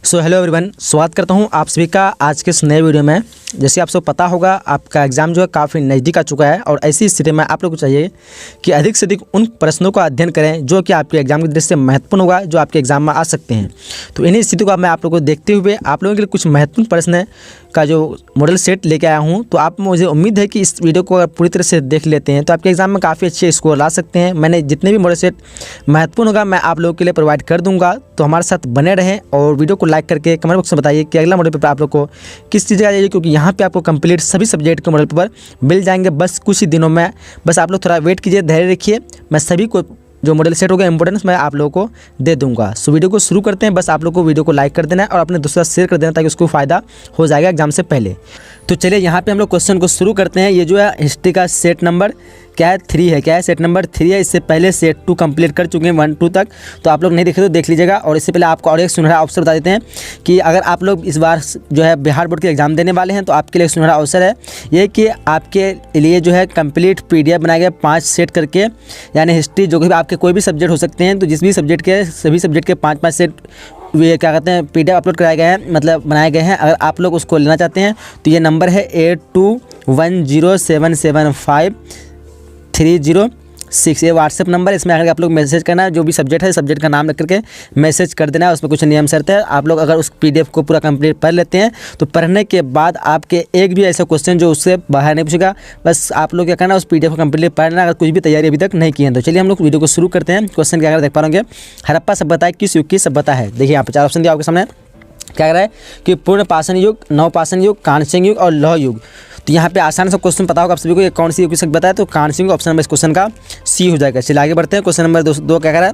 Hello everyone, स्वागत करता हूं आप सभी का आज के इस नए वीडियो में। जैसे आप सब पता होगा, आपका एग्ज़ाम जो है काफ़ी नज़दीक आ चुका है और ऐसी स्थिति में आप लोग को चाहिए कि अधिक से अधिक उन प्रश्नों का अध्ययन करें जो कि आपके एग्ज़ाम की दृष्टि से महत्वपूर्ण होगा, जो आपके एग्ज़ाम में आ सकते हैं। तो इन्हीं स्थिति को मैं आप लोगों को देखते हुए आप लोगों के लिए कुछ महत्वपूर्ण प्रश्न का जो मॉडल सेट लेके आया हूँ। तो आप मुझे उम्मीद है कि इस वीडियो को अगर पूरी तरह से देख लेते हैं तो आपके एग्ज़ाम में काफ़ी अच्छे स्कोर ला सकते हैं। मैंने जितने भी मॉडल सेट महत्वपूर्ण होगा मैं आप लोगों के लिए प्रोवाइड कर दूँगा, तो हमारे साथ बने रहें और वीडियो को लाइक करके कमेंट बॉक्स में बताइए कि अगला मॉडल पेपर आप लोग को किस चीज़ का चाहिए, क्योंकि यहाँ पे आपको कंप्लीट सभी सब्जेक्ट के मॉडल पेपर मिल जाएंगे बस कुछ ही दिनों में। बस आप लोग थोड़ा वेट कीजिए, धैर्य रखिए, मैं सभी को जो मॉडल सेट होगा इंपॉर्टेंस मैं आप लोगों को दे दूंगा। सो वीडियो को शुरू करते हैं। बस आप लोग को वीडियो को लाइक कर देना है और अपने दोस्तों से शेयर कर देना ताकि उसको फ़ायदा हो जाएगा एग्जाम से पहले। तो चलिए यहाँ पे हम लोग क्वेश्चन को शुरू करते हैं। ये जो है हिस्ट्री का सेट नंबर क्या है, 3 है। क्या है, सेट नंबर 3 है। इससे पहले सेट 2 कंप्लीट कर चुके हैं 1 2 तक, तो आप लोग नहीं देखे तो देख लीजिएगा। और इससे पहले आपको और एक सुनहरा अवसर बता देते हैं कि अगर आप लोग इस बार जो है बिहार बोर्ड के एग्ज़ाम देने वाले हैं तो आपके लिए एक सुनहरा अवसर है ये कि आपके लिए जो है कंप्लीट PDF बनाए गए 5 सेट करके, यानी हिस्ट्री जो कि आपके कोई भी सब्जेक्ट हो सकते हैं, तो जिस भी सब्जेक्ट के सभी सब्जेक्ट के 5-5 सेट वे क्या कहते हैं PDF अपलोड कराए गए हैं, मतलब बनाए गए हैं। अगर आप लोग उसको लेना चाहते हैं तो ये नंबर है 8210775306। ये व्हाट्सएप नंबर, इसमें अगर आप लोग मैसेज करना है, जो भी सब्जेक्ट है सब्जेक्ट का नाम लिख करके मैसेज कर देना है। उसमें कुछ नियम शर्त है। आप लोग अगर उस PDF को पूरा कंप्लीट पढ़ लेते हैं तो पढ़ने के बाद आपके एक भी ऐसा क्वेश्चन जो उससे बाहर नहीं पूछेगा, बस आप लोग क्या करना है उस PDF को कंप्लीट पढ़ना, अगर कुछ भी तैयारी अभी तक नहीं की है। तो चलिए हम लोग वीडियो को शुरू करते हैं। क्वेश्चन क्या देख पा रहे हड़प्पा सभ्यता किस युग की सभ्यता है। देखिए यहाँ पर 4 ऑप्शन दिया आपके सामने। क्या कह रहा है कि पूर्ण पाषाण युग, नवपाषाण युग, कांस्य युग और लौह युग। तो यहाँ पे आसान सा क्वेश्चन पता होगा आप सभी को, ये कौन सी युग की सभ्यता है, तो कांस्य युग ऑप्शन नंबर इस क्वेश्चन का C हो जाएगा। चलिए आगे बढ़ते हैं। क्वेश्चन नंबर 2 क्या कह रहा है,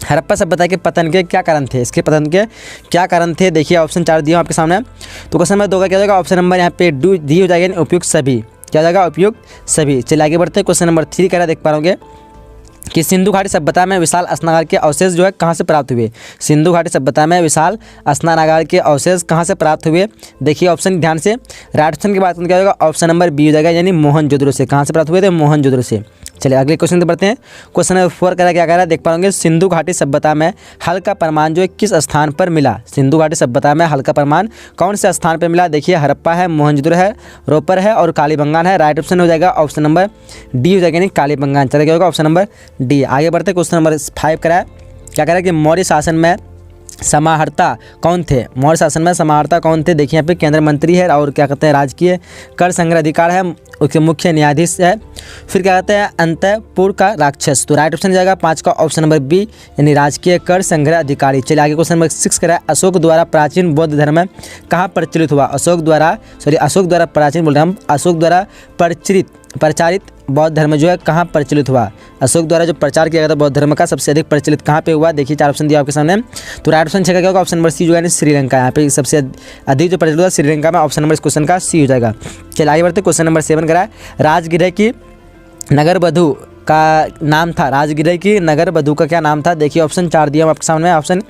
हड़प्पा सभ्यता के पतन के क्या कारण थे। इसके पतन के क्या कारण थे, देखिए ऑप्शन 4 दिया आपके सामने। तो क्वेश्चन नंबर 2 का क्या हो जाएगा, ऑप्शन नंबर यहाँ पे डी हो जाएगा, उपयुक्त सभी। क्या हो जाएगा, उपयुक्त सभी। चलिए आगे बढ़ते हैं। क्वेश्चन नंबर 3 कह रहा है, देख पा रहे कि सिंधु घाटी सभ्यता में विशाल स्नानागार के अवशेष जो है कहाँ से प्राप्त हुए। सिंधु घाटी सभ्यता में विशाल स्नानागार के अवशेष कहाँ से प्राप्त हुए। देखिए ऑप्शन ध्यान से, राइट ऑप्शन की बात क्या होगा, ऑप्शन नंबर B हो जाएगा, यानी मोहनजोदड़ो से। कहाँ से प्राप्त हुए थे, मोहनजोदड़ो से। चलिए अगले क्वेश्चन पे बढ़ते हैं। क्वेश्चन नंबर 4 क्या कह रहा है, देख पाएंगे सिंधु घाटी सभ्यता में हल का प्रमाण जो है किस स्थान पर मिला। सिंधु घाटी सभ्यता में हल का प्रमाण कौन से स्थान पर मिला। देखिए हड़प्पा है, मोहनजोदड़ो है, रोपर है और कालीबंगान है। राइट ऑप्शन हो जाएगा ऑप्शन नंबर D हो जाएगा, यानी कालीबंगान। चलिए क्या होगा, ऑप्शन नंबर D। आगे बढ़ते हैं। क्वेश्चन नंबर 5 करा है, क्या कह रहा है कि मौर्य शासन में समाहर्ता कौन थे। मौर्य शासन में समाहर्ता कौन थे। देखिए यहाँ पे केंद्र मंत्री है और क्या कहते हैं राजकीय कर संग्रह अधिकार है, उसके मुख्य न्यायाधीश है। फिर क्या कहते हैं अंतपुर का राक्षस। तो राइट ऑप्शन जाएगा 5 का ऑप्शन नंबर B, यानी राजकीय कर संग्रह अधिकारी। चलिए आगे क्वेश्चन नंबर 6 करा है, अशोक द्वारा प्राचीन बौद्ध धर्म कहाँ प्रचलित हुआ। अशोक द्वारा प्राचीन बोल रहे हम, अशोक द्वारा प्रचारित बौद्ध धर्म जो है कहाँ प्रचलित हुआ। अशोक द्वारा जो प्रचार किया गया था बौद्ध धर्म का सबसे अधिक प्रचलित कहाँ पे हुआ। देखिए 4 ऑप्शन दिया आपके सामने। तो राइट ऑप्शन क्या होगा, ऑप्शन नंबर C जो है श्रीलंका। यहाँ पे सबसे अधिक जो प्रचलित हुआ श्रीलंका में, ऑप्शन नंबर इस क्वेश्चन का C हो जाएगा। चलिए आगे बढ़ते। क्वेश्चन नंबर 7 करा है, राजगृह की नगर वधु का नाम था। राजगृह की नगर वधु का क्या नाम था। देखिए ऑप्शन 4 दिया आपके सामने। ऑप्शन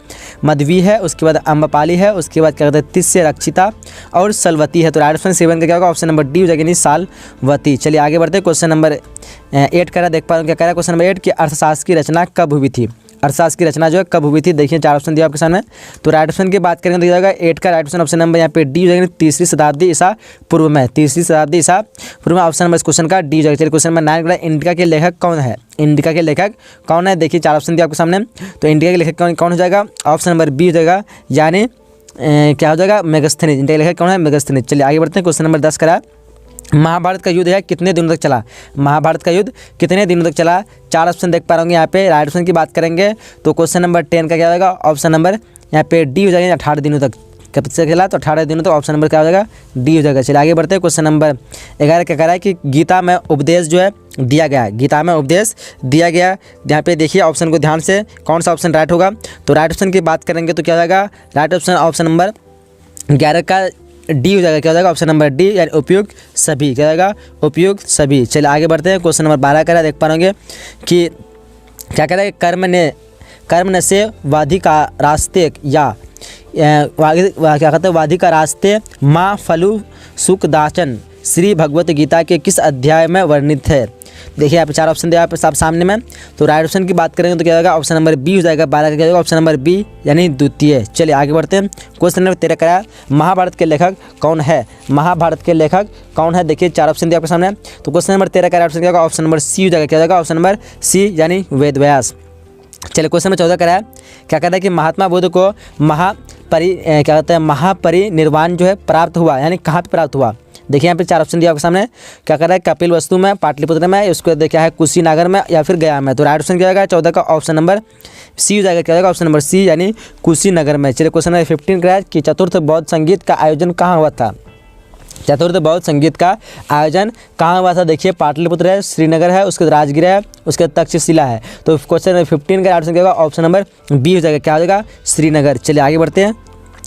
मध्वी है, उसके बाद अम्बपाली है, उसके बाद क्या कहते हैं तिस्य रक्षिता और सलवती है। तो राइट ऑप्शन 7 का क्या होगा, ऑप्शन नंबर D हो जाएगा, यानी सालवती। चलिए आगे बढ़ते हैं। क्वेश्चन नंबर 8 कह रहा है, देख पा रहे क्या कह रहा है क्वेश्चन नंबर 8 कि अर्थशास्त्र की रचना कब हुई थी। अर्थशास्त्र की रचना जो है कब हुई थी। देखिए 4 ऑप्शन दिया आपके सामने। तो राइट ऑप्शन की बात करेंगे तो जाएगा 8 का राइट ऑप्शन नंबर यहाँ पे D हो जाएगा, 3री शताब्दी ईसा पूर्व में। 3री शताब्दी ईसा पूर्व में ऑप्शन नंबर इस क्वेश्चन का D हो जाएगा। चलिए क्वेश्चन नंबर 9 इंडिका के लेखक कौन है। इंडिका के लेखक कौन है। देखिए 4 ऑप्शन दिया आपके सामने। तो इंडिका के लेखक कौन हो जाएगा, ऑप्शन नंबर B हो जाएगा, यानी क्या हो जाएगा, मेगस्थनीज। इंडिका के लेखक कौन है, मेगस्थनीज। चलिए आगे बढ़ते हैं। क्वेश्चन नंबर 10 करा, महाभारत का युद्ध है कितने दिनों तक चला। महाभारत का युद्ध कितने दिनों तक चला। 4 ऑप्शन देख पा रहे होंगे यहाँ पे। राइट ऑप्शन की बात करेंगे तो क्वेश्चन नंबर 10 का क्या होगा, ऑप्शन नंबर यहाँ पे D हो जाएगा, 18 दिनों तक। कब से खेला, तो 18 दिनों तक। ऑप्शन नंबर क्या हो जाएगा, D हो जाएगा। चलिए आगे बढ़ते हैं। क्वेश्चन नंबर 11 क्या कह रहा है कि गीता में उपदेश जो है दिया गया है। गीता में उपदेश दिया गया, यहाँ पे देखिए ऑप्शन को ध्यान से, कौन सा ऑप्शन राइट होगा। तो राइट ऑप्शन की बात करेंगे तो क्या हो जाएगा, राइट ऑप्शन ऑप्शन नंबर 11 का D हो जाएगा। क्या हो जाएगा, ऑप्शन नंबर D, यानी उपयुक्त सभी। क्या हो जाएगा, उपयुक्त सभी। चलिए आगे बढ़ते हैं। क्वेश्चन नंबर 12 कह रहा है, देख पाएंगे कि क्या कह रहा है, कर्म न से वाधि का रास्ते या क्या कहते हैं वाधि का रास्ते माँ फलु सुखदाचन श्री भगवत गीता के किस अध्याय में वर्णित है? देखिए यहाँ पे 4 ऑप्शन दिया आप सामने में। तो राइट ऑप्शन की बात करेंगे तो क्या होगा, ऑप्शन नंबर बी हो जाएगा। 12 का क्या होगा, ऑप्शन नंबर बी यानी द्वितीय। चलिए आगे बढ़ते हैं। क्वेश्चन नंबर 13 का महाभारत के लेखक कौन है? महाभारत के लेखक कौन है? देखिए 4 ऑप्शन दिया आपके सामने। तो क्वेश्चन नंबर 13 का राइट ऑप्शन क्या होगा, ऑप्शन नंबर सी हो जाएगा। क्या होगा, ऑप्शन नंबर सी यानी वेद व्यास। चलिए क्वेश्चन नंबर 14 का है, क्या कहता है कि महात्मा बुद्ध को क्या कहते हैं महापरिनिर्वाण जो है प्राप्त हुआ, यानी कहाँ पे प्राप्त हुआ? देखिए यहाँ पे 4 ऑप्शन दिया आपके सामने। क्या कर रहा है, कपिल वस्तु में, पाटलिपुत्र में, उसको देखा है कुशीनगर में या फिर गया में। तो राइट ऑप्शन क्या होगा 14 का ऑप्शन नंबर सी हो जाएगा। क्या होगा, ऑप्शन नंबर सी यानी कुशीनगर में। चलिए क्वेश्चन नंबर 15 का है कि चतुर्थ बौद्ध संगीत का आयोजन कहाँ हुआ था? चतुर्थ बौद्ध संगीत का आयोजन कहाँ हुआ था? देखिए पाटलिपुत्र है, श्रीनगर है, उसके राजगीर है, उसके तक्षशिला है। तो क्वेश्चन नंबर 15 का ऑप्शन क्या होगा, ऑप्शन नंबर बी हो जाएगा। क्या हो जाएगा, श्रीनगर। चलिए आगे बढ़ते हैं।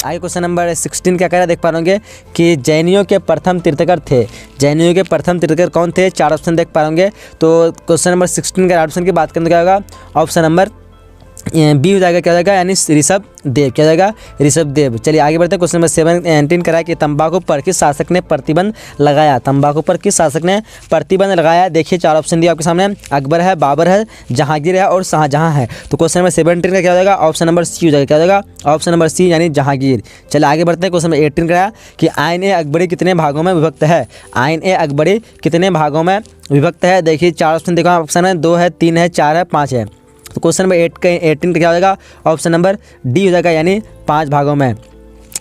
आगे क्वेश्चन नंबर 16 क्या कह रहा है, देख पा रहे कि जैनियों के प्रथम तीर्थकर थे। जैनियों के प्रथम तीर्थकर कौन थे? 4 ऑप्शन देख पा रहे। तो क्वेश्चन नंबर 16 का ऑप्शन की बात करें तो क्या होगा, ऑप्शन नंबर बी हो जाएगा। क्या हो जाएगा, यानी ऋषभ देव। क्या हो जाएगा, ऋषभ देव। चलिए आगे बढ़ते हैं। क्वेश्चन नंबर 17 करा कि तंबाकू पर किस शासक ने प्रतिबंध लगाया? तंबाकू पर किस शासक ने प्रतिबंध लगाया? देखिए 4 ऑप्शन दिया आपके सामने, अकबर है, बाबर है, जहांगीर है और शाहजहां है। तो क्वेश्चन नंबर 17 का क्या हो जाएगा, ऑप्शन नंबर सी हो जाएगा। क्या हो जाएगा, ऑप्शन नंबर सी यानी जहांगीर। चलिए आगे बढ़ते हैं। क्वेश्चन नंबर 18 करा कि आइन ए अकबरी कितने भागों में विभक्त है? आइन ए अकबरी कितने भागों में विभक्त है? देखिए 4 ऑप्शन देखो, ऑप्शन है 2 है, 3 है, 4 है, 5 है। तो क्वेश्चन नंबर 18 का क्या हो जाएगा, ऑप्शन नंबर डी हो जाएगा, यानी 5 भागों में।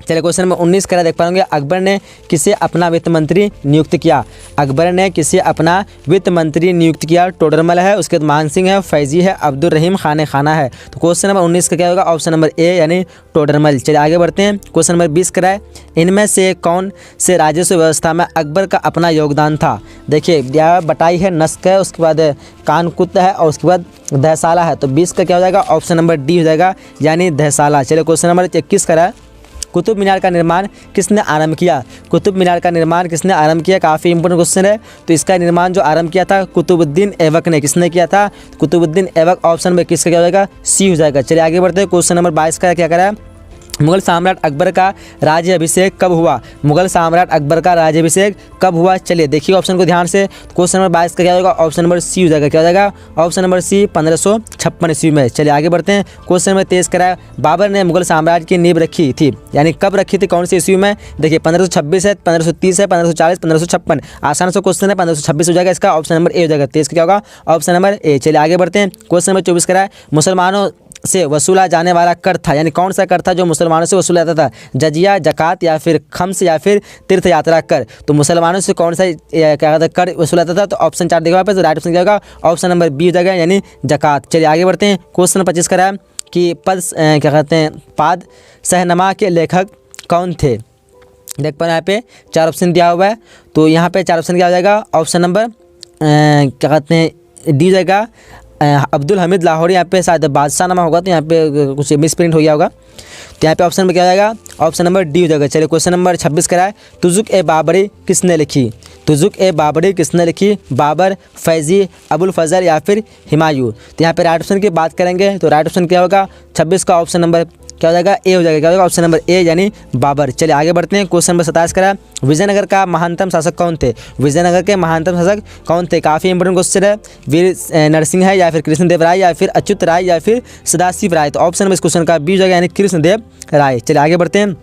चलिए क्वेश्चन नंबर 19 का देख पाएंगे, अकबर ने किसे अपना वित्त मंत्री नियुक्त किया? अकबर ने किसे अपना वित्त मंत्री नियुक्त किया? टोडरमल है, उसके बाद मान सिंह है, फैजी है, अब्दुल रहीम खाने खाना है। तो क्वेश्चन नंबर 19 का क्या होगा, ऑप्शन नंबर ए यानी टोडरमल। चलिए आगे बढ़ते हैं। क्वेश्चन नंबर 20 कराए, इनमें से कौन से राजस्व व्यवस्था में अकबर का अपना योगदान था? देखिए बटाई है, नस्क है, उसके बाद कानकुत है और उसके बाद दहसाला है। तो 20 का क्या हो जाएगा, ऑप्शन नंबर डी हो जाएगा, यानी दहसाला। चलिए क्वेश्चन नंबर 21 कराए, कुतुब मीनार का निर्माण किसने आरंभ किया? कुतुब मीनार का निर्माण किसने आरंभ किया? काफ़ी इंपॉर्टेंट क्वेश्चन है। तो इसका निर्माण जो आरंभ किया था कुतुबुद्दीन ऐबक ने। किसने किया था? कुतुबुद्दीन ऐबक। ऑप्शन में किसका क्या हो जाएगा, सी हो जाएगा। चलिए आगे बढ़ते हैं। क्वेश्चन नंबर 22 का क्या करा है, मुगल सम्राट अकबर का राज्याभिषेक कब हुआ? मुगल सम्राट अकबर का राज्याभिषेक कब हुआ? चलिए देखिए ऑप्शन को ध्यान से। क्वेश्चन नंबर 22 का क्या होगा, ऑप्शन नंबर सी हो जाएगा। क्या हो जाएगा, ऑप्शन नंबर सी 1556 ईस्वी में। चलिए आगे बढ़ते हैं। क्वेश्चन नंबर 23 कराया, बाबर ने मुगल साम्राज्य की नींव रखी थी, यानी कब रखी थी, कौन सी ईस्वी में? देखिए 1526 है, 1530 है, 1540, 1556। आसान सा क्वेश्चन है, 1526 हो जाएगा इसका, ऑप्शन नंबर ए हो जाएगा। 23 का क्या होगा, ऑप्शन नंबर ए। चलिए आगे बढ़ते हैं। क्वेश्चन नंबर 24 कराया, मुसलमानों से वसूला जाने वाला कर था, यानी कौन सा कर था जो मुसलमानों से वसूला जाता था? जजिया, जकात या फिर खम्स या फिर तीर्थ यात्रा कर। तो मुसलमानों से कौन सा क्या कहता है कर वसूला जाता था? तो ऑप्शन 4 देखो यहाँ पे, तो राइट ऑप्शन क्या होगा, ऑप्शन नंबर बी हो जाएगा, यानी जकात। चलिए आगे बढ़ते हैं। क्वेश्चन नंबर 25 कराया कि क्या कहते हैं पाद सहनमा के लेखक कौन थे? देख पा रहे हैं यहाँ पे 4 ऑप्शन दिया हुआ है। तो यहाँ पे 4 ऑप्शन क्या हो जाएगा, ऑप्शन नंबर क्या कहते हैं डी जाएगा, अब्दुल हमीद लाहौरी। यहाँ पे शायद बादशाह नामा होगा, तो यहाँ पे कुछ मिसप्रिंट हो गया होगा। तो यहाँ पे ऑप्शन में क्या हो जाएगा, ऑप्शन नंबर डी हो जाएगा। चलिए क्वेश्चन नंबर 26 कराए, तुजुक ए बाबरी किसने लिखी? तुजुक ए बाबरी किसने लिखी? बाबर, फैजी, अबुल फजल या फिर हुमायूं। तो यहाँ पे राइट ऑप्शन की बात करेंगे तो राइट ऑप्शन क्या होगा, 26 का ऑप्शन नंबर क्या हो जाएगा, ए हो जाएगा। क्या होगा, ऑप्शन नंबर ए यानी बाबर। चलिए आगे बढ़ते हैं। क्वेश्चन नंबर 27 करा, विजयनगर का महानतम शासक कौन थे? विजयनगर के महानतम शासक कौन थे? काफ़ी इंपॉर्टेंट क्वेश्चन है। वीर नरसिंह है या फिर कृष्णदेव राय या फिर अच्युत राय या फिर सदाशिव राय। तो ऑप्शन में इस क्वेश्चन का बी हो जाएगा, यानी कृष्णदेव राय। चलिए आगे बढ़ते हैं।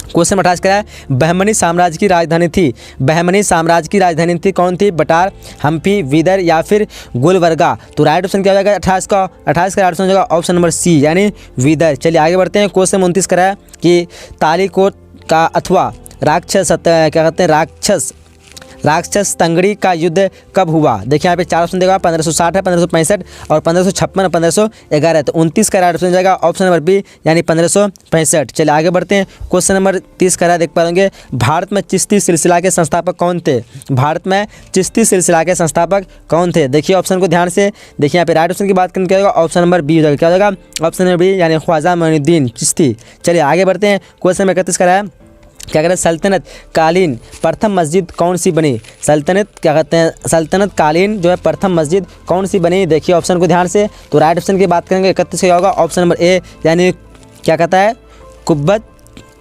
क्वेश्चन 28 का है, बहमनी साम्राज्य की राजधानी थी। बहमनी साम्राज्य की राजधानी थी कौन थी? बटार, हम्पी, विदर या फिर गुलबर्गा। तो राइट ऑप्शन क्या हो जाएगा, 28 का राइट ऑप्शन हो जाएगा, ऑप्शन नंबर सी यानी विदर। चलिए आगे बढ़ते हैं। क्वेश्चन 29 का है कि तालीकोट का अथवा राक्षस क्या कहते हैं राक्षस तंगड़ी का युद्ध कब हुआ? देखिए यहाँ पे 4 ऑप्शन देगा, 1560 है, 1565 और 1556 और 1511। तो 29 का राइट ऑप्शन जाएगा, ऑप्शन नंबर बी यानी 1565। चलिए आगे बढ़ते हैं। क्वेश्चन नंबर 30 का देख पाएंगे, भारत में चिश्ती सिलसिला के संस्थापक कौन थे? भारत में चिश्ती सिलसिला के संस्थापक कौन थे? देखिए ऑप्शन को ध्यान से देखिए। यहाँ पे राइट ऑप्शन की बात करें क्या होगा, ऑप्शन नंबर बी हो जाएगा। क्या हो जाएगा, ऑप्शन नंबर बी यानी ख्वाजा मोइनुद्दीन चिश्ती। चलिए आगे बढ़ते हैं। क्वेश्चन नंबर 31 का है, क्या कहते हैं सल्तनत कालीन प्रथम मस्जिद कौन सी बनी? सल्तनत कालीन जो है प्रथम मस्जिद कौन सी बनी? देखिए ऑप्शन को ध्यान से। तो राइट ऑप्शन की बात करेंगे 31 का होगा, ऑप्शन नंबर ए यानी क्या कहता है कुब्बत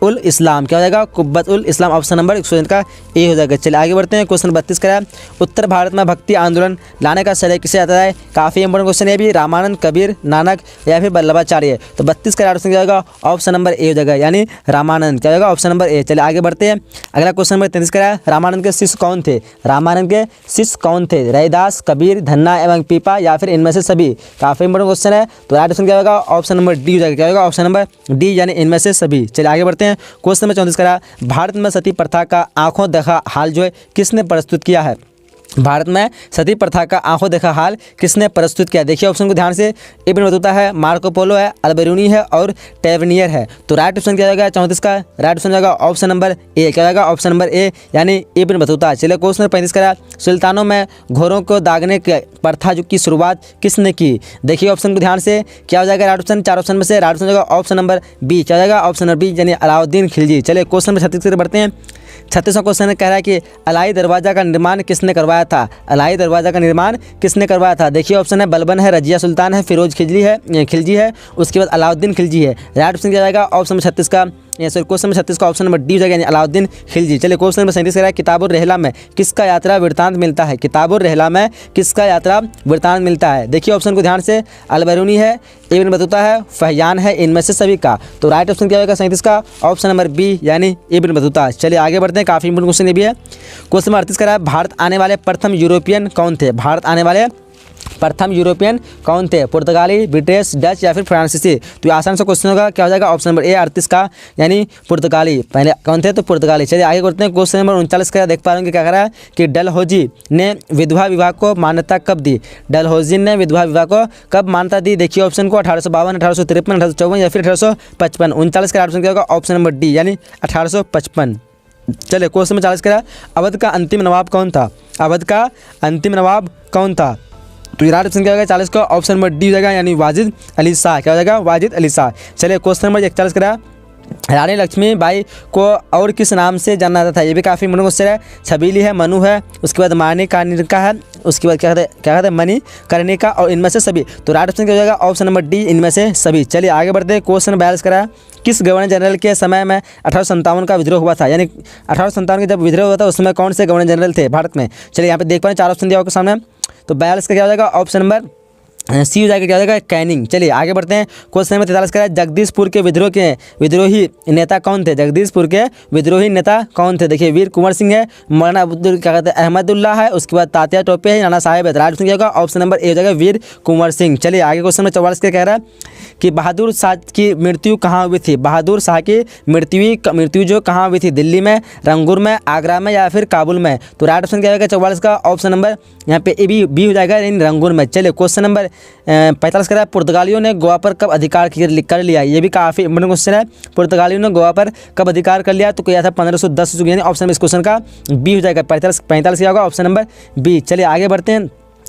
उल इस्लाम, क्या हो जाएगा कुब्बत ul Islam, option number student का ए हो जाएगा। चलिए आगे बढ़ते हैं। क्वेश्चन 32 का है, उत्तर भारत में भक्ति आंदोलन लाने का श्रेय किसे जाता है? काफ़ी इंपॉर्टेंट क्वेश्चन है भी, रामानंद, कबीर, नानक या फिर वल्लभाचार्य। तो 32 का ऑप्शन क्या होगा? ऑप्शन नंबर ए हो जाएगा, यानी रामानंद, क्या होगा ऑप्शन नंबर ए। चलिए आगे बढ़ते हैं। अगला क्वेश्चन नंबर 33 का है, रामानंद के शिष्य कौन थे? रामानंद के शिष्य कौन थे? रैदास, कबीर, धन्ना एवं पीपा या फिर इनमें से सभी? काफ़ी इंपॉर्टेंट क्वेश्चन है। तो राइट ऑप्शन क्या होगा? ऑप्शन नंबर डी हो जाएगा, क्या होगा ऑप्शन नंबर डी, यानी इनमें से सभी। चलिए आगे बढ़ते हैं। क्वेश्चन नंबर 34 का, भारत में सती प्रथा का आंखों देखा हाल जो है किसने प्रस्तुत किया है? भारत में सती प्रथा का आंखों देखा हाल किसने प्रस्तुत किया? देखिए ऑप्शन को ध्यान से, इब्न बतूता है, मार्को पोलो है, अल-बिरूनी है और टेवनियर है। तो राइट ऑप्शन क्या होगा 34 का? राइट ऑप्शन होगा ऑप्शन नंबर ए, क्या होगा ऑप्शन नंबर ए, यानी इब्न बतूता। चलिए क्वेश्चन नंबर 35 का, सुल्तानों में घोड़ों को दागने की प्रथा की शुरुआत किसने की? देखिए ऑप्शन को ध्यान से, क्या हो जाएगा राइट ऑप्शन? 4 ऑप्शन में से राइट ऑप्शन होगा ऑप्शन नंबर बी, क्या हो जाएगा ऑप्शन नंबर बी, यानी अलाउद्दीन खिलजी। चलिए क्वेश्चन नंबर 36 से बढ़ते हैं। 36वां क्वेश्चन कह रहा है कि अलाई दरवाज़ा का निर्माण किसने करवाया था? अलाई दरवाज़ा का निर्माण किसने करवाया था? देखिए ऑप्शन है बलबन है, रजिया सुल्तान है, फिरोज खिलजी है, उसके बाद अलाउद्दीन खिलजी है। राइट ऑप्शन क्या जाएगा? ऑप्शन नंबर 36 का, सॉरी क्वेश्चन नंबर 36 का ऑप्शन नंबर डी हो जाएगा, यानी अलाउद्दीन खिलजी। चलिए क्वेश्चन नंबर 37 है, किताबुर रहला में किसका यात्रा वृत्तांत मिलता है? किताबुर रहला में किसका यात्रा वृत्तांत मिलता है? देखिए ऑप्शन को ध्यान से, अल-बिरूनी है, इब्न बतूता है, फहयान है, इनमें से सभी का। तो राइट ऑप्शन क्या होगा 37 का? ऑप्शन नंबर बी, यानी इब्न बतूता। चलिए आगे बढ़ते हैं, काफ़ी इंपॉर्टेंट क्वेश्चन ये भी है। क्वेश्चन नंबर 38 का है, भारत आने वाले प्रथम यूरोपियन कौन थे? भारत आने वाले प्रथम यूरोपियन कौन थे? पुर्तगाली, ब्रिटिश, डच या फिर फ्रांसीसी? तो आसान सा क्वेश्चन होगा, क्या हो जाएगा ऑप्शन नंबर ए 38 का, यानी पुर्तगाली। पहले कौन थे? तो पुर्तगाली। चलिए आगे करते हैं। क्वेश्चन नंबर 39 का देख पा रहे हैं क्या कर रहा है कि डलहौजी ने विधवा विवाह को मान्यता कब दी? डलहौजी ने विधवा विवाह को कब मान्यता दी? देखिए ऑप्शन को 1852, 1853, 1854 या फिर 1855। 39 का ऑप्शन क्या होगा? ऑप्शन नंबर डी, यानी 1855। चलिए क्वेश्चन नंबर 40 का, अवध का अंतिम नवाब कौन था? अवध का अंतिम नवाब कौन था? तो राइट ऑप्शन क्या होगा 40 का? ऑप्शन नंबर डी हो जाएगा, यानी वाजिद अली शाह। क्या हो जाएगा? वाजिद अली शाह। चलिए क्वेश्चन नंबर 41 का, रानी लक्ष्मीबाई को और किस नाम से जाना जाता था? ये भी काफ़ी इंपॉर्टेंट क्वेश्चन है। छबीली है, मनु है, उसके बाद मानिकर्णिका है, उसके बाद क्या कहते हैं मणिकर्णिका और इनमें से सभी। तो राइट ऑप्शन क्या हो जाएगा? ऑप्शन नंबर डी, इनमें से सभी। चलिए आगे बढ़ते हैं। क्वेश्चन 42 करा, किस गवर्नर जनरल के समय में 1857 का विद्रोह हुआ था? यानी 1857 के जब विद्रोह हुआ था उस समय कौन से गवर्नर जनरल थे भारत में? चलिए यहाँ पे देख पा रहे हैं 4 ऑप्शन दिया आपके सामने। तो 42 का क्या हो जाएगा? ऑप्शन नंबर सी हो जाएगा, क्या हो जाएगा? कैनिंग। चलिए आगे बढ़ते हैं। क्वेश्चन नंबर 43 का, जगदीशपुर के विद्रोही नेता कौन थे? जगदीशपुर के विद्रोही नेता कौन थे? देखिए वीर कुंवर सिंह है, मौलाना अब्दुल क्या कहते हैं अहमदुल्ला है, उसके बाद तात्या टोपे है, नाना साहेब है। राइट ऑप्शन क्या होगा? ऑप्शन नंबर ए हो जाएगा, वीर कुंवर सिंह। चलिए आगे क्वेश्चन नंबर 44 का कह रहा है कि बहादुर शाह की मृत्यु कहाँ हुई थी? बहादुर शाह की मृत्यु जो कहाँ हुई थी? दिल्ली में, रंगूर में, आगरा में या फिर काबुल में? तो राइट ऑप्शन क्या होगा 44 का? ऑप्शन नंबर यहाँ पे ए बी हो जाएगा, यानी रंगूर में। चलिए क्वेश्चन नंबर 45 का, पुर्तगालियों ने गोवा पर कब अधिकार कर लिया? ये भी काफ़ी इंपॉर्टेंट क्वेश्चन है। पुर्तगालियों ने गोवा पर कब अधिकार कर लिया? तो किया था 1510, यानी ऑप्शन इस क्वेश्चन का बी हो जाएगा। 45 क्या होगा? Option number B. चलिए आगे बढ़ते हैं।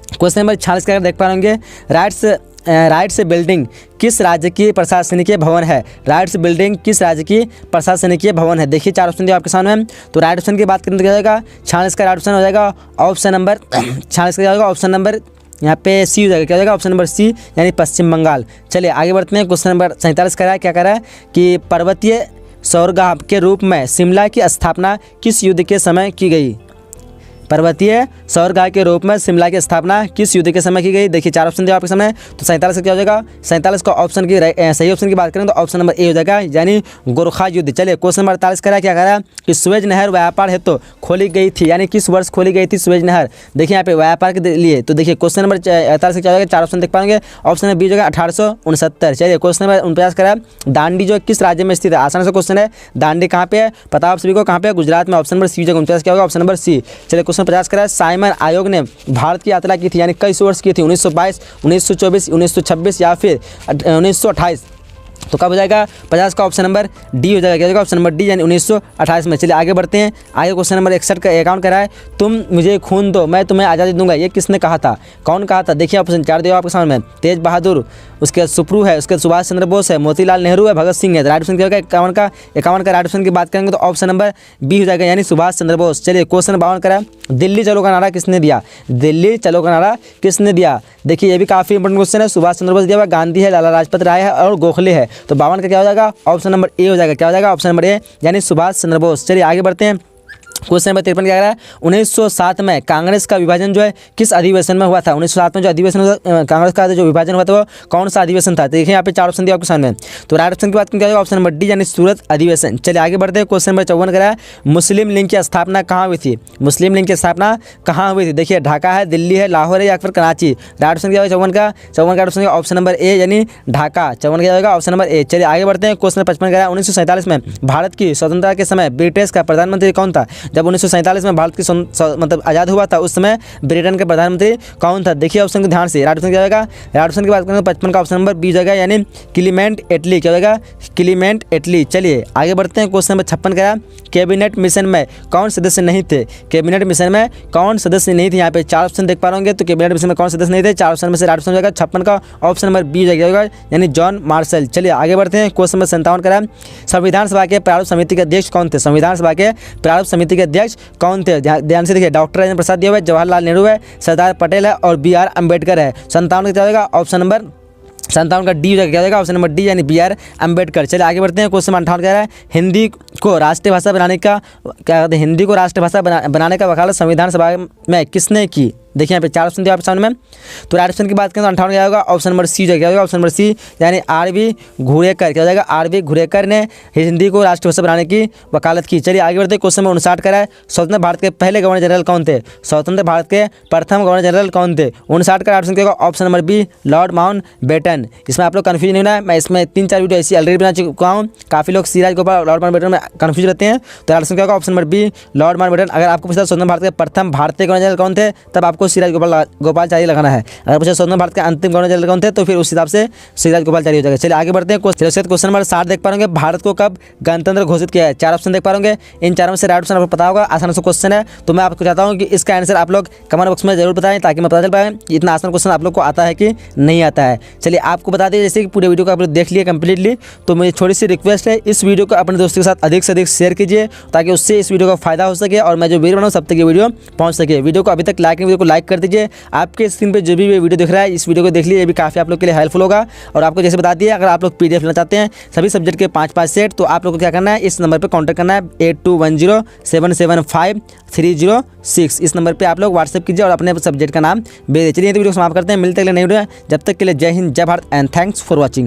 क्वेश्चन नंबर 46 का देख पा रहे होंगे, राइट्स बिल्डिंग किस राज्य की प्रशासनिकीय भवन है? राइट्स बिल्डिंग किस राज्य की प्रशासनिकीय भवन है? देखिए 4 ऑप्शन दिए आपके सामने। तो राइट ऑप्शन की बात करें तो क्या हो जाएगा? 46 का राइट ऑप्शन हो जाएगा ऑप्शन नंबर 46 का होगा ऑप्शन नंबर यहाँ पे सी हो जाएगा, क्या हो जाएगा? ऑप्शन नंबर सी, यानी पश्चिम बंगाल। चलिए आगे बढ़ते हैं। क्वेश्चन नंबर 47 का है, क्या कह रहा है कि पर्वतीय सौरगाह के रूप में शिमला की स्थापना किस युद्ध के समय की गई? पर्वतीय सौरगाह के रूप में शिमला की स्थापना किस युद्ध के समय की गई? देखिए 4 ऑप्शन दिया आपके सामने। तो 47 क्या हो जाएगा? 47 का ऑप्शन की सही ऑप्शन की बात करें तो ऑप्शन नंबर ए हो जाएगा, यानी गोरखा युद्ध। चलिए क्वेश्चन नंबर 48 का क्या कह रहा है कि सुएज नहर व्यापार हेतु तो खोली गई थी, यानी किस वर्ष खोली गई थी सुएज नहर? देखिए यहाँ पे व्यापार के लिए। तो देखिए क्वेश्चन नंबर 48 क्या हो जाएगा? 4 ऑप्शन देख पाएंगे। ऑप्शन नंबर बी हो जाएगा 1869। चलिए क्वेश्चन नंबर 49 का दांडी जो किस राज्य में स्थित है? आसान सा क्वेश्चन है। दांडी कहाँ पे है? पता आप सभी को कहाँ पे है? गुजरात में। ऑप्शन नंबर सी हो जाएगा। 49 क्या होगा? Option number C. चलिए क्वेश्चन 50 का साइमन आयोग ने भारत की यात्रा की थी, यानी कई वर्ष की थी? 1922, 1924, 1926 या फिर 1928? तो कब हो जाएगा? 50 का ऑप्शन नंबर डी हो जाएगा, क्या हो जाएगा? ऑप्शन नंबर डी, यानी 1928 में। चलिए आगे बढ़ते हैं। आगे क्वेश्चन नंबर 61 का अकाउंट करा है, तुम मुझे खून दो मैं तुम्हें आज़ादी दूंगा, ये किसने कहा था? कौन कहा था? देखिए ऑप्शन 4 दिया आपके सामने। तेज बहादुर, उसके बाद सुप्रू है, उसके बाद सुभाष चंद्र बोस है, मोतीलाल नेहरू है, भगत सिंह है। राइट ऑप्शन क्या होगा? 51 का राइट ऑप्शन की बात करेंगे तो ऑप्शन नंबर बी हो जाएगा, यानी सुभाष चंद्र बोस। चलिए क्वेश्चन 52 करा, दिल्ली चलो का नारा किसने दिया? दिल्ली चलो का नारा किसने दिया? देखिए ये भी काफ़ी इंपॉर्टेंट क्वेश्चन है। सुभाष चंद्र बोस दिया हुआ, गांधी है, लाला लाजपत राय है और गोखले है। है, तो 52 का क्या हो जाएगा, ऑप्शन नंबर ए हो जाएगा। क्या हो जाएगा, ऑप्शन नंबर ए यानी सुभाष चंद्र बोस। चलिए आगे बढ़ते हैं। क्वेश्चन नंबर 53 क्या कह रहा है, 1907 में कांग्रेस का विभाजन जो है किस अधिवेशन में हुआ था। 1907 में जो अधिवेशन हुआ कांग्रेस का जो विभाजन हुआ था वो कौन सा अधिवेशन था। देखिए यहाँ पे 4 ऑप्शन दिया आपके सामने, तो राइट ऑप्शन की बात करें क्या होगा, ऑप्शन नंबर डी यानी सूरत अधिवेशन। चलिए आगे बढ़ते हैं। क्वेश्चन नंबर 54 कह रहा है, मुस्लिम लीग की स्थापना कहाँ हुई थी। मुस्लिम लीग की स्थापना कहाँ हुई थी। देखिए ढाका है, दिल्ली है, लाहौर है या फिर कराची। राइट ऑप्शन क्या होगा 54 का ऑप्शन ऑप्शन नंबर ए यानी ढाका। 54 क्या होगा, ऑप्शन नंबर ए। चलिए आगे बढ़ते हैं। क्वेश्चन नंबर 55 कह रहा है, 1947 में भारत की स्वतंत्रता के समय ब्रिटिश का प्रधानमंत्री कौन था। जब 1947 में भारत की मतलब आज़ाद हुआ था उस समय ब्रिटेन के प्रधानमंत्री कौन था। देखिए ऑप्शन को ध्यान से, राइट ऑप्शन क्या होगा, राइट ऑप्शन की बात करें तो 55 का ऑप्शन नंबर बी जाएगा यानी क्लीमेंट एटली। क्या होगा, क्लीमेंट एटली। चलिए आगे बढ़ते हैं। क्वेश्चन नंबर 56 का कैबिनेट मिशन में कौन सदस्य नहीं थे। कैबिनेट मिशन में कौन सदस्य नहीं थे। यहाँ पे 4 ऑप्शन देख पा रहे होंगे, तो कैबिनेट मिशन में कौन सदस्य नहीं थे। 4 ऑप्शन में से राइट ऑप्शन जाएगा 56 का ऑप्शन नंबर बी जाएगा यानी जॉन मार्शल। चलिए आगे बढ़ते हैं। क्वेश्चन नंबर 57 का संविधान सभा के प्रारूप समिति के अध्यक्ष कौन थे। संविधान सभा के प्रारूप समिति के अध्यक्ष कौन थे। ध्यान से देखिए, डॉक्टर राजेंद्र प्रसाद दिया हुआ है, जवाहरलाल नेहरू है, सरदार पटेल है और BR अम्बेडकर है। 57 क्या होगा, ऑप्शन नंबर 57 का डी क्या होगा, ऑप्शन नंबर डी यानी BR अम्बेडकर। चलिए आगे बढ़ते हैं। क्वेश्चन 58 कह रहा है, हिंदी को राष्ट्रीय भाषा बनाने का क्या कहते हैं, हिंदी को राष्ट्रीय भाषा बनाने का वकालत संविधान सभा में किसने की। देखिए यहाँ पे 4 ऑप्शन दिया आपके सामने में, तो राइट ऑप्शन की बात करें तो 58 क्या होगा, ऑप्शन नंबर सी क्या होगा, ऑप्शन नंबर सी यानी RV घुरेकर। क्या हो जाएगा, RV घुरेकर ने हिंदी को राष्ट्रीय भाषा बनाने की वकालत की। चलिए आगे बढ़ते हैं। क्वेश्चन नंबर 59 का है, स्वतंत्र भारत के पहले गवर्नर जनरल कौन थे। स्वतंत्र भारत के प्रथम गवर्नर जनरल कौन थे। 59 का ऑप्शन क्या होगा, option number B Lord Mountbatten. इसमें आप लोग कन्फ्यूज नहीं होना है, मैं इसमें 3-4 वीडियो ऐसी ऑलरेडी बना चुका हूँ। काफ़ी लोग सिराज गोपाल लॉर्ड माउंटबेटन में कन्फ्यूज रहते हैं, तो ऑप्शन क्या होगा, option number B Lord Mountbatten. अगर आपको पूछा स्वतंत्र भारत के प्रथम भारतीय गवर्नर जनरल कौन थे, तब आपको सिराज गोपालाचारी लगाना है। अगर पूछा स्वतंत्र भारत के अंतिम गवर्नर जनरल कौन थे, तो फिर उस हिसाब से सिराज गोपालाचारी हो जाएगा। चलिए आगे बढ़ते हैं। क्वेश्चन नंबर 60 देख पाएंगे, भारत को कब गणतंत्र घोषित किया है। 4 ऑप्शन देख पाएंगे, इन चारों में से राइट ऑप्शन आपको पता होगा। आसान से क्वेश्चन है, तो मैं आपको चाहता हूँ कि इसका आंसर आप लोग कमेंट बॉक्स में जरूर बताएं, ताकि मैं पता चल पाए इतना आसान क्वेश्चन आप लोग को आता है कि नहीं आता है। चलिए आपको बता दें, जैसे कि पूरे वीडियो को आप लोग देख लिए कंप्लीटली, तो मुझे थोड़ी सी रिक्वेस्ट है, इस वीडियो को अपने दोस्तों के साथ अधिक से अधिक शेयर कीजिए, ताकि उससे इस वीडियो का फायदा हो सके और मैं जो वीडियो बनाऊँ सब तक ये वीडियो पहुँच सके। वीडियो को अभी तक लाइक नहीं, वीडियो को लाइक कर दीजिए। आपके स्क्रीन पर जो भी वीडियो दिख रहा है, इस वीडियो को देख लीजिए, ये भी काफ़ी आप लोग के लिए हेल्पफुल होगा। और आपको जैसे बता दिया, अगर आप लोग PDF लेना चाहते हैं सभी सब्जेक्ट के 5-5 सेट, तो आप लोग को क्या करना है, इस नंबर पर कॉन्टैक्ट करना है 8210775306। इस नंबर पे आप लोग व्हाट्सएप कीजिए और अपने सब्जेक्ट का नाम भेज दीजिए। चलिए वीडियो समाप्त करते हैं, मिलते हैं अगले नई वीडियो। जब तक के लिए जय हिंद, जय Bharat and thanks for watching.